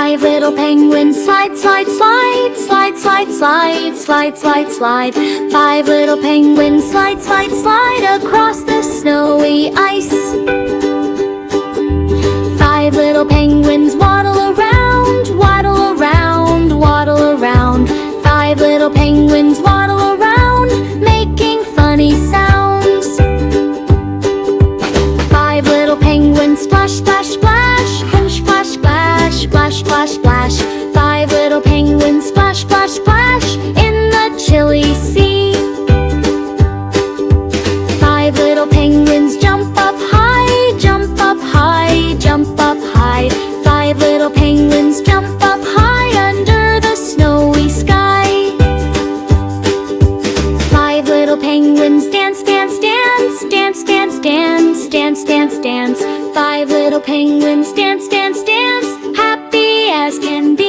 Five little penguins slide, slide, slide, slide, slide, slide, slide, slide, slide. Five little penguins slide, slide, slide across the snowy ice. Five little penguins waddle around, waddle around, waddle around. Five little penguins waddle around, making funny sounds. Five little penguins splash, splash, splash, splash, splash, splash, splash, splash. Five little penguins splash, splash, splash in the chilly sea. Five little penguins jump up high, jump up high, jump up high. Five little penguins jump up high under the snowy sky. Five little penguins dance, dance, dance, dance, dance, dance, dance, dance, dance. Five little penguins dance, dance, dance, happy as can be.